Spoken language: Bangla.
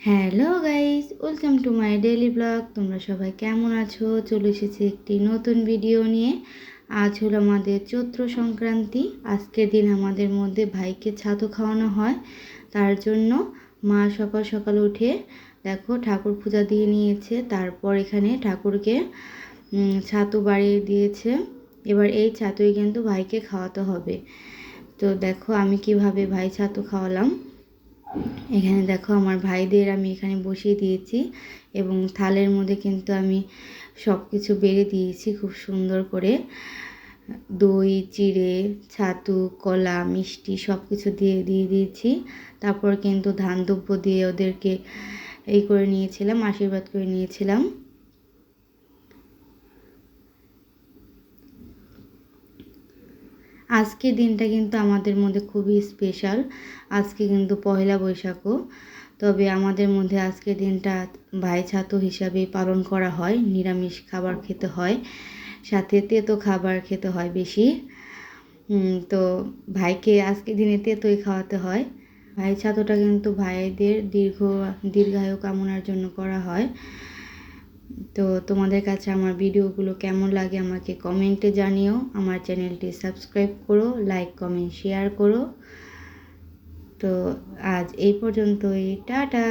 Hello guys, welcome to my daily blog. তোমরা সবাই কেমন আছো? চলে এসেছি একটি নতুন ভিডিও নিয়ে। আজ হলো আমাদের চৈত্র সংক্রান্তি। আজকের দিন আমাদের মধ্যে ভাইকে ছাতু খাওয়ানো হয়। তার জন্য মা সকাল সকাল উঠে দেখো ঠাকুর পূজা দিয়ে নিয়েছে। তারপর এখানে ঠাকুরকে ছাতু বাড়িয়ে দিয়েছে। এবার এই ছাতুই কিন্তু ভাইকে খাওয়াতে হবে। তো দেখো আমি কিভাবে ভাই ছাতু খাওয়ালাম। এখানে দেখো আমার ভাইদের আমি এখানে বসিয়ে দিয়েছি এবং থালের মধ্যে কিন্তু আমি সব কিছু বেড়ে দিয়েছি খুব সুন্দর করে। দই, চিড়ে, ছাতু, কলা, মিষ্টি সব কিছু দিয়ে দিয়েছি। তারপর কিন্তু ধান দুব্য দিয়ে ওদেরকে এই করে নিয়েছিলাম, আশীর্বাদ করে নিয়েছিলাম। আজকের দিনটা কিন্তু আমাদের মধ্যে খুবই স্পেশাল। আজকে কিন্তু পয়লা বৈশাখও, তবে আমাদের মধ্যে আজকের দিনটা ভাই ছাতু হিসাবে পালন করা হয়। নিরামিষ খাবার খেতে হয়, সাথে তেতো খাবার খেতে হয় বেশি। তো ভাইকে আজকের দিনে তেতোই খাওয়াতে হয়। ভাই ছাতুটা কিন্তু ভাইদের দীর্ঘায়ু কামনার জন্য করা হয়। তো তোমাদের কাছে আমার ভিডিওগুলো কেমন লাগে আমাকে কমেন্টে জানিও। আমার চ্যানেলটি সাবস্ক্রাইব করো, লাইক কমেন্ট শেয়ার করো। তো আজ এই পর্যন্তই, টাটা।